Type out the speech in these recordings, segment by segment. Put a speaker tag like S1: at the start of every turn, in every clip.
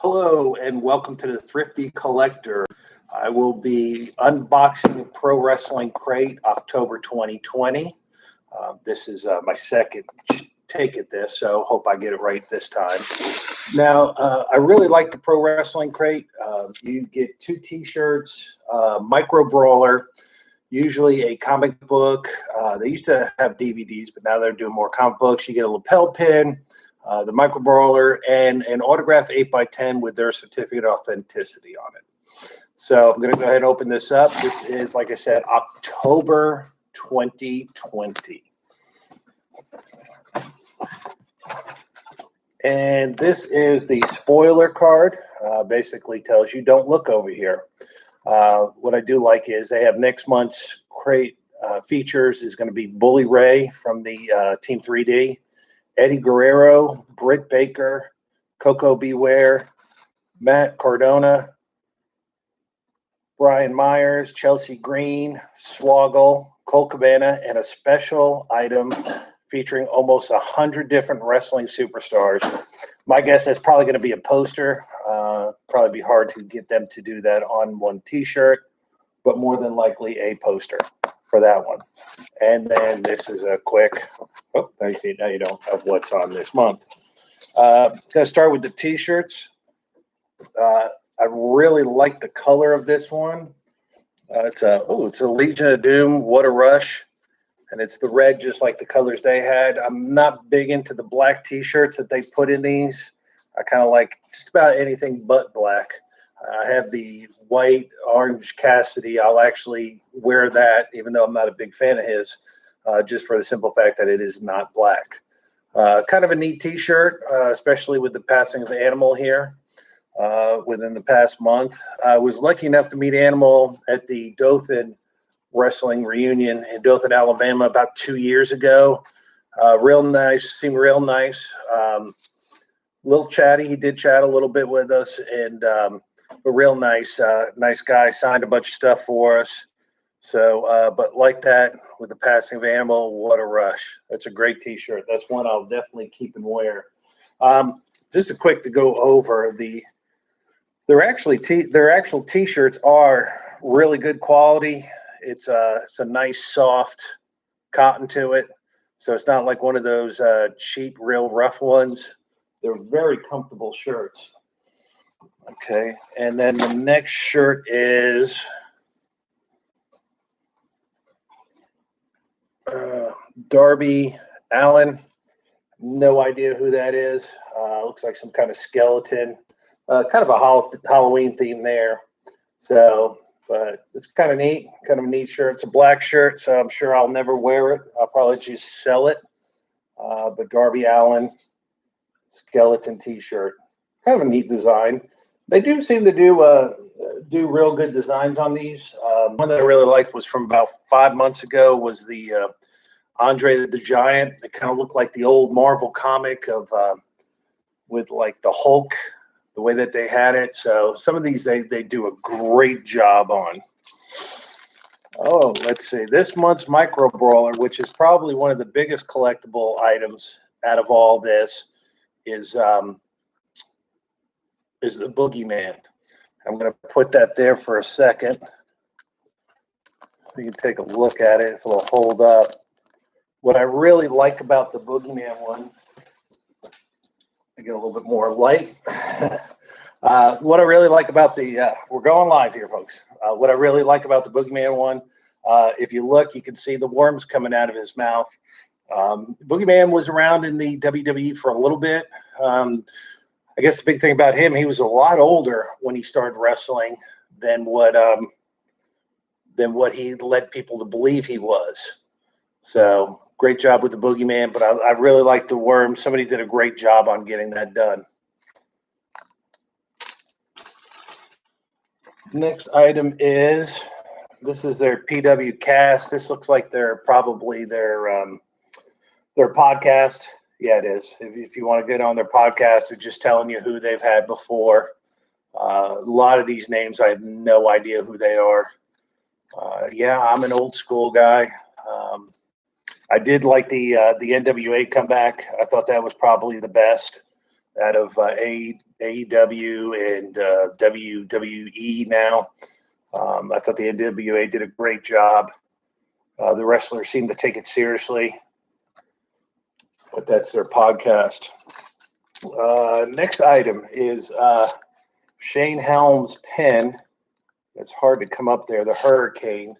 S1: Hello and welcome to the Thrifty Collector. I will be unboxing Pro Wrestling Crate October 2020. This is my second take at this, so hope I get it right this time. Now, I really like the Pro Wrestling Crate. You get 2 t-shirts, Micro Brawler, usually a comic book. They used to have DVDs, but now they're doing more comic books. You get a lapel pin, the Micro Brawler, and an autograph 8x10 with their certificate of authenticity on it. So I'm going to go ahead and open this up. This is, like I said, October 2020. And this is the spoiler card. Basically tells you don't look over here. What I do like is they have next month's crate features is going to be Bully Ray from the Team 3D, Eddie Guerrero, Britt Baker, Coco Beware, Matt Cardona, Brian Myers, Chelsea Green, Swoggle, Colt Cabana, and a special item featuring almost 100 different wrestling superstars. My guess that's probably going to be a poster. Probably be hard to get them to do that on one t-shirt, but more than likely a poster for that one. And then this is a quick, now you don't have what's on this month. Going to start with the t-shirts. I really like the color of this one. It's a Legion of Doom, What a Rush. And it's the red, just like the colors they had. I'm not big into the black t-shirts that they put in these. I kind of like just about anything but black. I have the white, orange Cassidy. I'll actually wear that, even though I'm not a big fan of his, just for the simple fact that it is not black. Kind of a neat t-shirt, especially with the passing of Animal here within the past month. I was lucky enough to meet Animal at the Dothan Wrestling reunion in Dothan, Alabama about 2 years ago. Real nice, seemed real nice. Little chatty. He did chat a little bit with us, and a real nice guy. Signed a bunch of stuff for us. So, but like that, with the passing of Animal, What a Rush. That's a great t-shirt. That's one I'll definitely keep and wear. Just a quick to go over their actual t-shirts are really good quality. It's a nice soft cotton to it, so it's not like one of those cheap, real rough ones. They're very comfortable shirts. Okay, and then the next shirt is Darby Allin. No idea who that is. Looks like some kind of skeleton. Kind of a Halloween theme there. So, but it's kind of neat. Kind of a neat shirt. It's a black shirt, so I'm sure I'll never wear it. I'll probably just sell it. But Darby Allin skeleton t-shirt. Kind of a neat design. They do seem to do real good designs on these. One that I really liked was from about 5 months ago was the Andre the Giant. It kind of looked like the old Marvel comic of with like the Hulk, the way that they had it. So some of these they do a great job on. Oh, let's see. This month's Micro Brawler, which is probably one of the biggest collectible items out of all this, is the Boogeyman. I'm going to put that there for a second. You can take a look at it if it'll hold up. What I really like about the Boogeyman one, I get a little bit more light. What I really like about we're going live here, folks. What I really like about the Boogeyman one, if you look, you can see the worms coming out of his mouth. Boogeyman was around in the WWE for a little bit. I guess the big thing about him, he was a lot older when he started wrestling than what he led people to believe he was. So great job with the Boogeyman, but I really like the worm. Somebody did a great job on getting that done. Next item is, this is their PW Cast. This looks like probably their podcast. Yeah, it is. If you want to get on their podcast, they're just telling you who they've had before. A lot of these names, I have no idea who they are. Yeah, I'm an old school guy. I did like the NWA comeback. I thought that was probably the best out of AEW and WWE now. I thought the NWA did a great job. The wrestlers seem to take it seriously, but that's their podcast. Next item is Shane Helms' pen. It's hard to come up there. The Hurricane.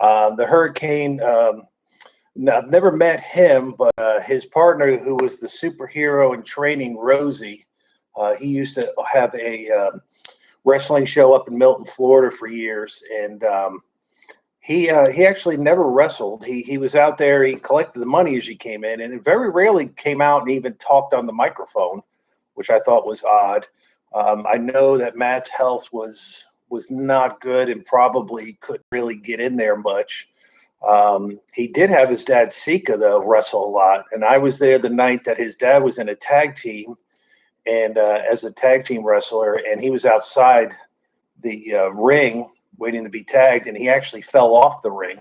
S1: The Hurricane, I've never met him, but his partner, who was the superhero in training, Rosie, he used to have a wrestling show up in Milton, Florida for years. And he actually never wrestled. He was out there. He collected the money as he came in, and very rarely came out and even talked on the microphone, which I thought was odd. I know that Matt's health was not good and probably couldn't really get in there much. He did have his dad, Sika, though, wrestle a lot. And I was there the night that his dad was in a tag team and as a tag team wrestler, and he was outside the ring waiting to be tagged, and he actually fell off the ring.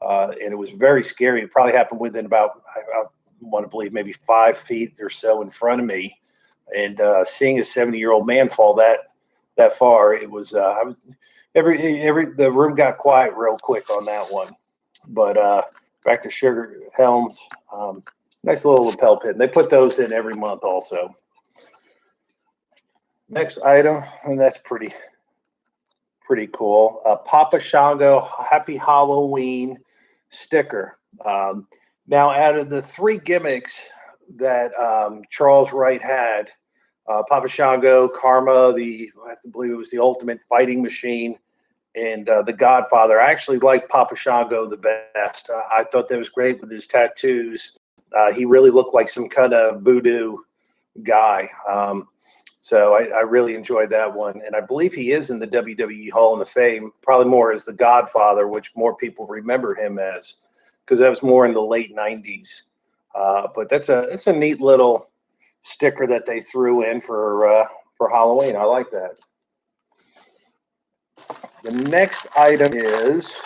S1: And it was very scary. It probably happened within about, I want to believe, maybe 5 feet or so in front of me. And seeing a 70-year-old man fall that far, it was the room got quiet real quick on that one. But back to Sugar Helms, nice little lapel pin. They put those in every month also. Next item, and that's pretty cool. Papa Shango Happy Halloween sticker. Now, out of the 3 gimmicks that Charles Wright had, Papa Shango, Karma, I believe it was the Ultimate Fighting Machine, and the Godfather. I actually like Papa Shango the best. I thought that was great with his tattoos. He really looked like some kind of voodoo guy. So I really enjoyed that one. And I believe he is in the WWE Hall of Fame, probably more as the Godfather, which more people remember him as, because that was more in the late 90s. But that's a neat little sticker that they threw in for Halloween. I like that. The next item is,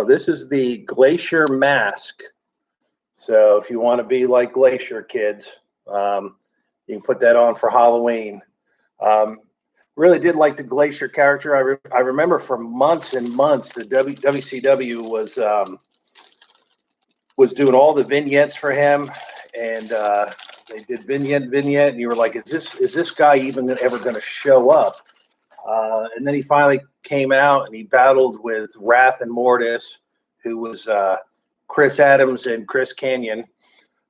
S1: this is the Glacier mask. So if you want to be like Glacier, kids, you can put that on for Halloween. Really did like the Glacier character. I remember for months and months the WCW was doing all the vignettes for him, and they did vignette, and you were like, is this guy even ever going to show up? And then he finally came out and he battled with Wrath and Mortis, who was Chris Adams and Chris Kanyon.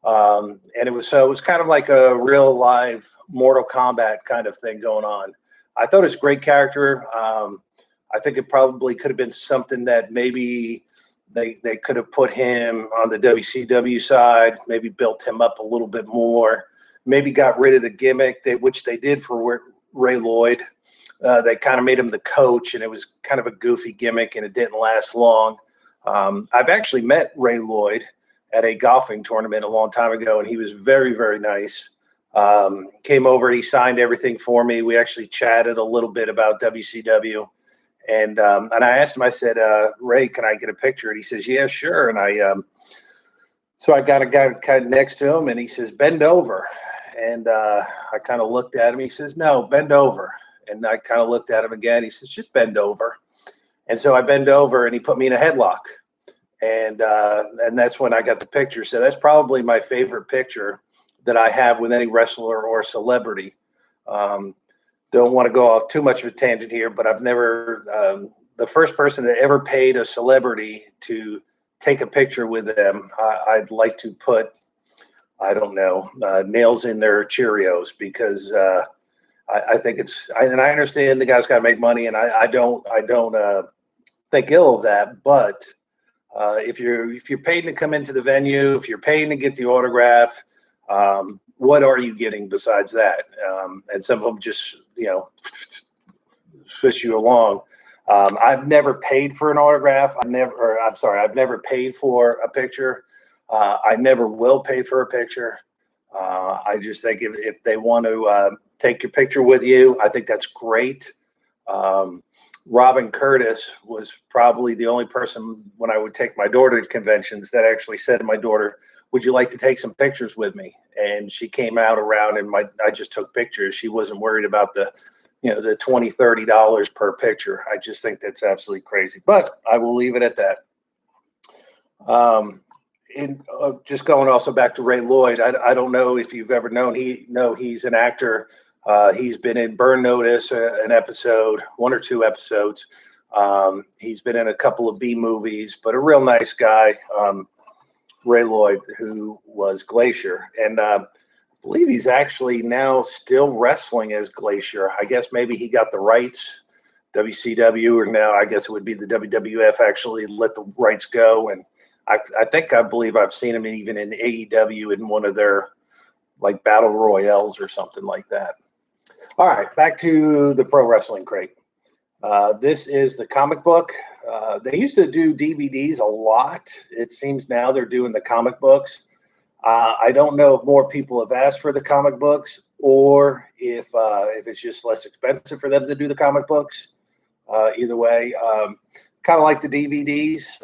S1: And it was kind of like a real live Mortal Kombat kind of thing going on. I thought it was a great character. I think it probably could have been something that maybe they could have put him on the WCW side, maybe built him up a little bit more, maybe got rid of the gimmick, which they did for Ray Lloyd. They kind of made him the coach, and it was kind of a goofy gimmick, and it didn't last long. I've actually met Ray Lloyd at a golfing tournament a long time ago, and he was very, very nice. Came over, he signed everything for me. We actually chatted a little bit about WCW. And I asked him, I said, Ray, can I get a picture? And he says, yeah, sure. And so I got a guy kind of next to him, and he says, bend over. And I kind of looked at him. He says, no, bend over. And I kind of looked at him again. He says, just bend over. And so I bend over, and he put me in a headlock. And that's when I got the picture. So that's probably my favorite picture that I have with any wrestler or celebrity. Don't want to go off too much of a tangent here, but I've never the first person that ever paid a celebrity to take a picture with them, I'd like to put, I don't know, nails in their Cheerios, because I think and I understand the guy's got to make money, and I don't think ill of that, but if you're paying to come into the venue, if you're paying to get the autograph, what are you getting besides that? And some of them just, fish you along. I've never paid for an autograph. I've never paid for a picture. I never will pay for a picture. I just think if they want to take your picture with you, I think that's great. Robin Curtis was probably the only person when I would take my daughter to conventions that actually said to my daughter, would you like to take some pictures with me? And she came out around and I just took pictures. She wasn't worried about the, the $20, $30 per picture. I just think that's absolutely crazy, but I will leave it at that. Just going also back to Ray Lloyd, I don't know if you've ever known, he's an actor. He's been in Burn Notice, an episode, 1 or 2 episodes. He's been in a couple of B movies, but a real nice guy, Ray Lloyd, who was Glacier. And I believe he's actually now still wrestling as Glacier. I guess maybe he got the rights, WCW, or now I guess it would be the WWF actually let the rights go. And I believe I've seen him even in AEW in one of their like battle royales or something like that. All right, back to the Pro Wrestling Crate. This is the comic book. They used to do DVDs a lot. It seems now they're doing the comic books. I don't know if more people have asked for the comic books or if it's just less expensive for them to do the comic books. Either way, kind of like the DVDs.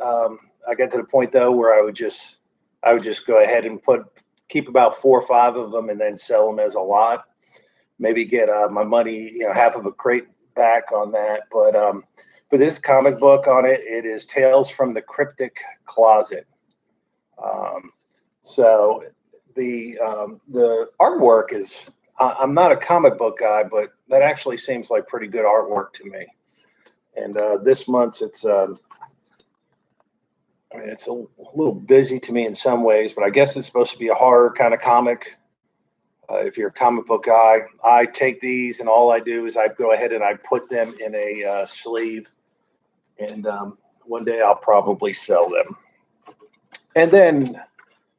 S1: I got to the point though where I would just go ahead and keep about 4 or 5 of them and then sell them as a lot. Maybe get my money, half of a crate back on that. But this comic book on it, it is Tales from the Cryptic Closet. So the artwork is, I'm not a comic book guy, but that actually seems like pretty good artwork to me. And this month's it's a little busy to me in some ways, but I guess it's supposed to be a horror kind of comic. If you're a comic book guy, I take these and all I do is I go ahead and I put them in a sleeve, and one day I'll probably sell them. And then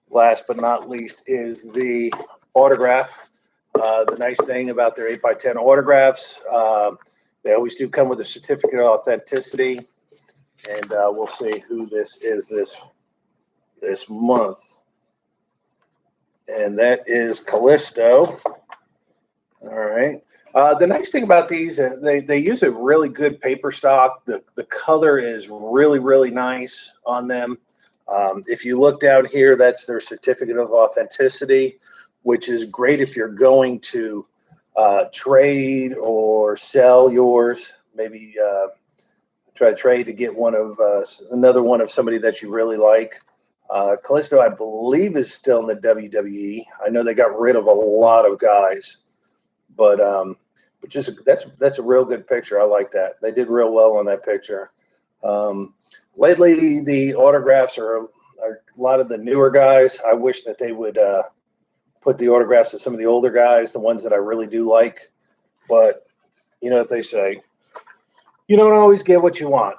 S1: last but not least is the autograph. The nice thing about their 8x10 autographs, they always do come with a certificate of authenticity. And we'll see who this is this month. And that is Callisto. All right. The nice thing about these, they use a really good paper stock. The color is really, really nice on them. If you look down here, that's their certificate of authenticity, which is great if you're going to trade or sell yours. Maybe try to trade to get another one of somebody that you really like. Callisto, I believe, is still in the WWE. I know they got rid of a lot of guys, but just that's a real good picture. I like that. They did real well on that picture. Lately, the autographs are a lot of the newer guys. I wish that they would put the autographs of some of the older guys, the ones that I really do like. But you know what they say. You don't always get what you want.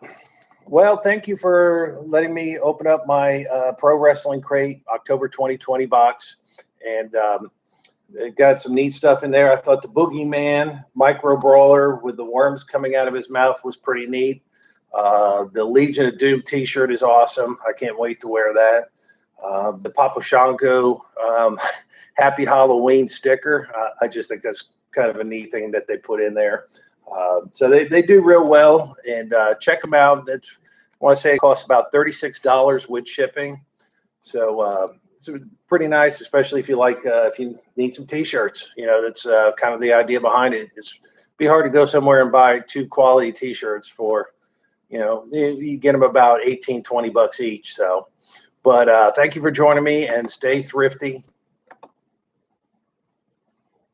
S1: Well, thank you for letting me open up my Pro Wrestling Crate October 2020 box. And it got some neat stuff in there. I thought the Boogeyman Micro Brawler with the worms coming out of his mouth was pretty neat. The Legion of Doom t-shirt is awesome. I can't wait to wear that. The Papa Shango Happy Halloween sticker. I just think that's kind of a neat thing that they put in there. So they do real well, and check them out. I want to say it costs about $36 with shipping. So it's pretty nice, especially if you like, if you need some t-shirts. That's kind of the idea behind it. It's be hard to go somewhere and buy 2 quality t-shirts for, you get them about $18, $20 each. So, but thank you for joining me, and stay thrifty.